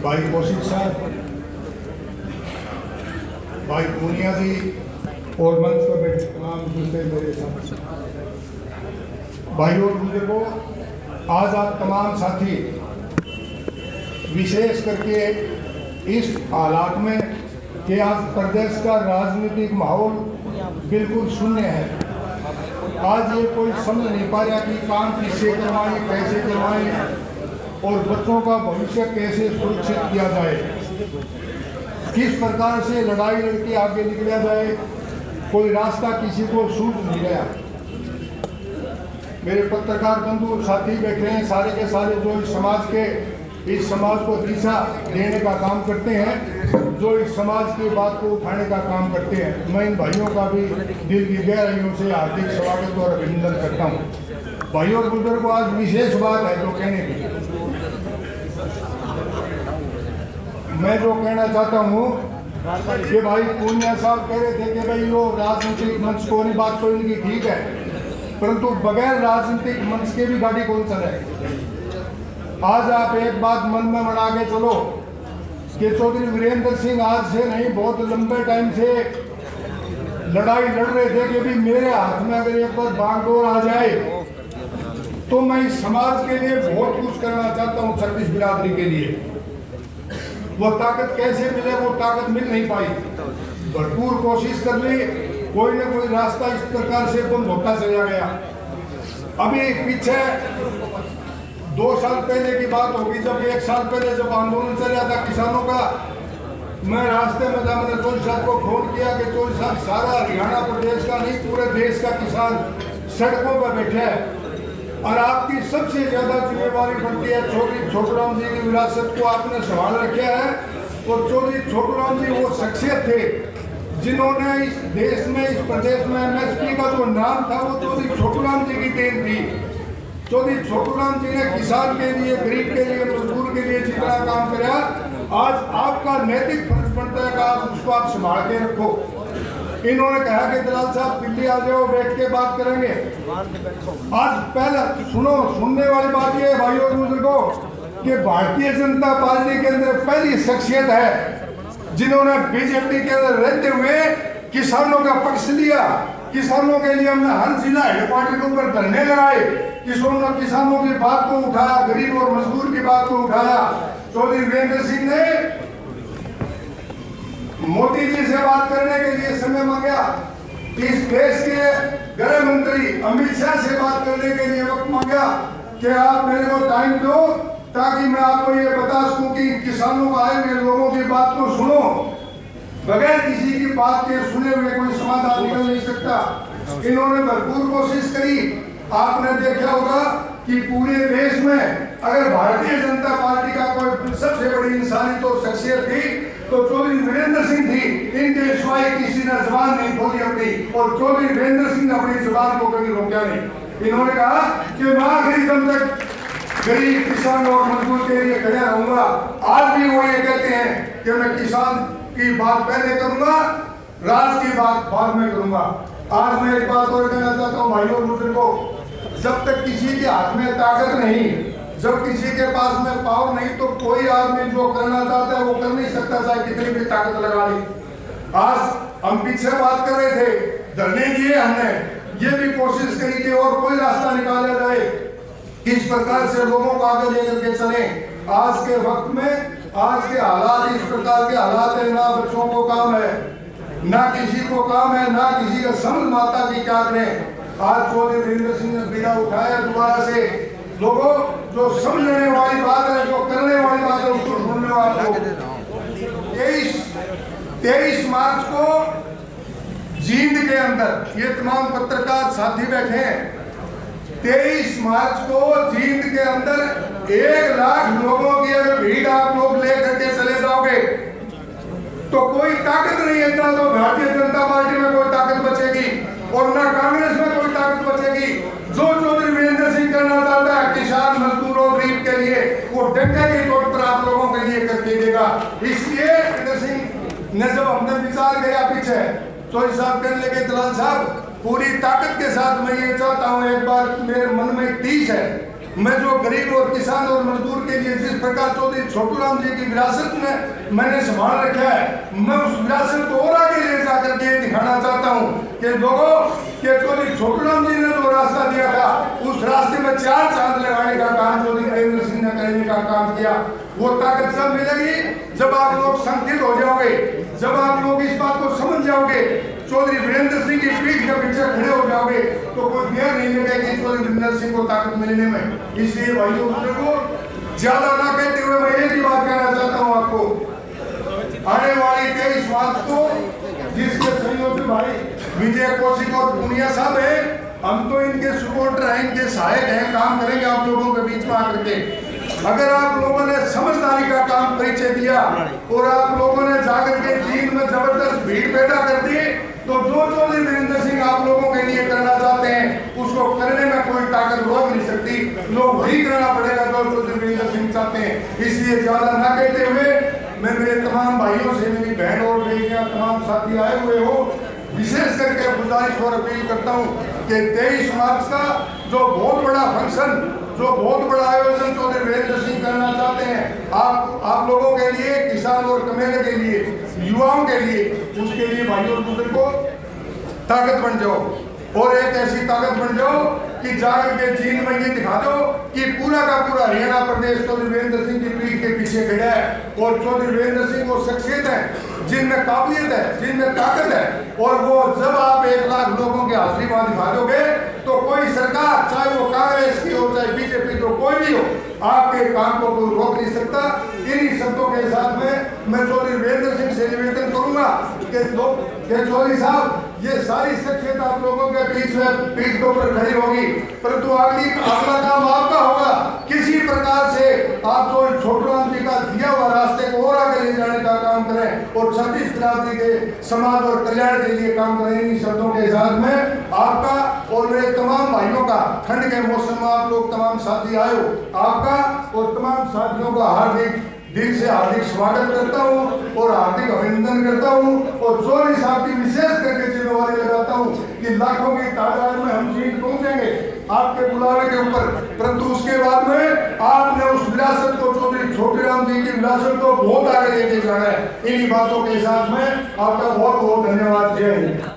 भाई कौशिक साहब, भाई पूनिया जी और मंच पर बैठे तमाम दूसरे मेरे साथ भाइयों और बुजुर्गों, आज आप तमाम साथी विशेष करके इस हालात में कि आज प्रदेश का राजनीतिक माहौल बिल्कुल शून्य है। आज ये कोई समझ नहीं पा रहा कि काम किससे करवाएं, कैसे करवाएं और बच्चों का भविष्य कैसे सुरक्षित किया जाए, किस प्रकार से लड़ाई लड़के आगे निकला जाए। कोई रास्ता किसी को सूझ नहीं गया। मेरे पत्रकार बंधु साथी बैठे हैं, सारे के सारे जो इस समाज को दिशा देने का काम करते हैं, जो इस समाज की बात को उठाने का काम करते हैं। मैं इन भाइयों का भी दिल की गहराइयों से हार्दिक स्वागत और अभिनंदन करता हूँ। भाइयों और बुजुर्गों, आज विशेष बात है जो कहने की। मैं जो कहना चाहता हूँ कि भाई पूनिया साहब कह रहे थे कि भाई वो राजनीतिक मंच को नहीं, बात तो इनकी ठीक है, परंतु बगैर राजनीतिक मंच के भी गाड़ी कौन चले। आज आप एक बात मन में बना के चलो कि चौधरी वीरेंद्र सिंह आज से नहीं, बहुत लंबे टाइम से लड़ाई लड़ रहे थे कि भी मेरे हाथ में अगर एक बार बागडोर आ जाए तो मैं इस समाज के लिए बहुत कुछ करना चाहता हूँ, छत्तीस बिरादरी के लिए। वो ताकत कैसे मिले, वो ताकत मिल नहीं पाई। भरपूर कोशिश कर ली, कोई ना कोई रास्ता इस प्रकार से बंद होता चला गया। अभी पीछे 2 साल पहले की बात होगी, जब 1 साल पहले जब आंदोलन चल रहा था किसानों का, मैं रास्ते में था, मैंने चौधरी साहब को फोन किया कि चौधरी साहब, सारा हरियाणा प्रदेश का नहीं पूरे देश का किसान सड़कों पर बैठे हैं और आपकी सबसे ज्यादा जिम्मेवारी बनती है। चौधरी छोटूराम जी की विरासत को आपने संभाल रखा है और चौधरी छोटूराम जी वो शख्सियत थे जिन्होंने इस देश में, इस प्रदेश में एमएसपी का जो नाम था वो चौधरी छोटूराम जी की देन थी। चौधरी छोटूराम जी ने किसान के लिए, गरीब के लिए, मजदूर के लिए जितना काम किया, आज आपका नैतिक फर्ज बनता है कि आप उसको आप संभाल के रखो। इन्होंने कहा कि दलाल साहब दिल्ली आ जाओ, बैठ के बात करेंगे। आज पहला सुनने वाली बात यह है भाइयों और बुजुर्गों कि भारतीय जनता पार्टी के अंदर पहली शख्सियत है जिन्होंने बीजेपी के अंदर रहते हुए किसानों का पक्ष लिया। किसानों के लिए हमने हर जिला हेडक्वार्टर के ऊपर धरने लगाए, किसानों की बात को उठाया, गरीब और मजदूर की बात को उठाया। चौधरी वीरेंद्र सिंह ने मोदी जी से बात करने के लिए समय मांगा, इस देश के गृह मंत्री अमित शाह से बात करने के लिए वक्त मांगा कि आप मेरे को टाइम दो ताकि मैं आपको ये बता सकूं कि किसानों को आए हुए लोगों की बात को सुनो। बगैर किसी की बात के सुने हुए कोई समाधान निकल नहीं सकता। इन्होंने भरपूर कोशिश करी। आपने देखा होगा कि पूरे देश में अगर भारतीय जनता पार्टी का कोई सबसे बड़ी इंसानी तो शख्सियत थी तो चौधरी वीरेंद्र सिंह थी। इनके सिवाय किसी ने जुबान नहीं खोली अपनी, और चौधरी वीरेंद्र सिंह ने अपनी जुबान को कभी रोका नहीं। इन्होंने कहा कि मैं आखिरी दम तक गरीब, किसान और मजदूर के लिए खड़ा रहूंगा। आज भी वो ये कहते हैं कि मैं किसान की बात पहले करूंगा, राज की बात बाद में करूंगा। आज मैं एक बात और कहना चाहता हूँ भाइयों और बुजुर्गों, जब तक किसी के हाथ में ताकत नहीं, जब किसी के पास में पावर नहीं, तो कोई आदमी जो करना चाहता है वो कर नहीं सकता, चाहे कितनी भी ताकत लगा ली। आज हम पीछे बात कर रहे थे, धरने दिए हमने, ये भी कोशिश करी कि और कोई रास्ता निकाला जाए, किस प्रकार से लोगों को आगे लेकर के चले। आज के वक्त में, आज के हालात इस प्रकार के हालात है, ना बच्चों को काम है, ना किसी को काम है, ना किसी का समझ माता की क्या करें। आज चौधरी वीरेंद्र सिंह ने बीड़ा उठाया दोबारा से। लोगों, जो समझने वाली बात है, जो करने वाली बात है, उसको सुनने वाले लोग 23 मार्च को जींद के अंदर, ये तमाम पत्रकार साथी बैठे हैं, 23 मार्च को जींद के अंदर 1 लाख लोगों की अगर भीड़ आप लोग लेकर के चले जाओगे तो कोई ताकत नहीं है। इतना तो भारतीय जनता पार्टी में कोई ताकत बचेगी और ना कांग्रेस में कोई ताकत बचेगी। जो चौधरी वीरेंद्र सिंह करना चाहता है किसान, मजदूर और गरीब के लिए, वो डंडे की चोट पर आप लोगों के लिए करके देगा। इसलिए वीरेंद्र सिंह ने जब हमने विचार किया पीछे, चौधरी साहब कहने लगे दलाल साहब पूरी ताकत के साथ मैं ये चाहता हूँ, एक बार मेरे मन में 30 है मैं जो गरीब और किसान और मजदूर के लिए जिस प्रकार चौधरी छोटूराम जी की विरासत में मैंने संभाल रखा है, मैं उस विरासत को और आगे ले जाकर के दिखाना चाहता हूँ कि लोगों के चौधरी छोटूराम जी ने जो रास्ता दिया था, उस रास्ते में 4 चांद लगाने का काम चौधरी वीरेंद्र सिंह ने करने का काम किया। वो ताकत सब मिलेगी जब आप लोग संगठित हो जाओगे, जब आप लोग इस बात को समझ जाओगे, चौधरी वीरेंद्र सिंह की पीठ के पीछे खड़े हो जाओगे, तो कोई देर नहीं लगेगी चौधरी वीरेंद्र सिंह को ताकत मिलने में। इसलिए भाइयों को ज्यादा ना कहते हुए मैं एक ही बात कहना चाहता हूँ आपको, आने वाली 23 मार्च को जिसके सहयोगी भाई विजय कौशिक और पुनिया साहब है, हम तो इनके सपोर्टर हैं, इनके सहायक हैं, काम करेंगे आप लोगों के बीच में आकर के। अगर आप लोगों ने समझदारी का काम परिचय दिया और आप लोगों ने जाकर के चीन में जबरदस्त भीड़ पैदा कर दी, तो जो चौधरी वीरेंद्र सिंह आप लोगों के लिए करना चाहते हैं उसको करने में कोई ताकत रोक नहीं सकती। लोग वही करना पड़ेगा जो चौधरी वीरेंद्र सिंह चाहते हैं। इसलिए ज्यादा ना कहते हुए मैं मेरे तमाम भाइयों से, मेरी बहन और बेटियां, तमाम साथी आए हुए हो, विशेष करके गुजारिश और अपील करता हूँ कि 23 मार्च का जो बहुत बड़ा फंक्शन, जो बहुत बड़ा आयोजन चौधरी वीरेंद्र सिंह करना चाहते हैं, आप लोगों के लिए, किसान और कमेले के लिए, युवाओं के लिए, उसके लिए भाइयों और बुजुर्गों ताकत बन जाओ और एक ऐसी ताकत बन जाओ कि जाकर के चीन में ये दिखा दो कि पूरा का पूरा हरियाणा प्रदेश चौधरी वीरेंद्र सिंह की पीठ के पीछे खड़ा है। और चौधरी वीरेंद्र सिंह वो शख्सियत है जिनमें काबिलियत है, जिनमें ताकत है, और वो जब आप 1 लाख लोगों के हाजिरी वहां दिखा दोगे तो कोई सरकार, चाहे वो कांग्रेस की हो चाहे बीजेपी, तो कोई भी हो, आपके काम को कोई रोक नहीं सकता। इन्हीं शब्दों के साथ में मैं चौधरी वीरेंद्र सिंह से निवेदन करूंगा कि चौधरी साहब, ये सारी शख्सियत आप लोगों के पीठ के ऊपर खड़ी होगी, परंतु अगला काम आपका होगा। किसी प्रकार से आप जो छोटूराम जी का दिया हुआ रास्ते को और आगे ले जाने का काम करें और छत्तीस बिरादरी के समाज और कल्याण के लिए काम करें। इन शब्दों के साथ में आपका और मेरे तमाम भाइयों का, ठंड के मौसम में आप लोग तमाम साथी आए हो, आपका और तमाम साथियों का हार्दिक दिल से हार्दिक स्वागत करता हूँ और हार्दिक अभिनंदन करता हूँ। और चौधरी साहब की विशेष करके जिम्मेवारी लगाता हूँ कि लाखों की तादाद में हम चीन पहुँचेंगे आपके बुलावे के ऊपर, परंतु उसके बाद में आपने उस विरासत को, चौधरी छोटूराम जी की विरासत को बहुत आगे लेके जाना है। इन्हीं बातों के साथ में आपका बहुत बहुत धन्यवाद। जय हिंद।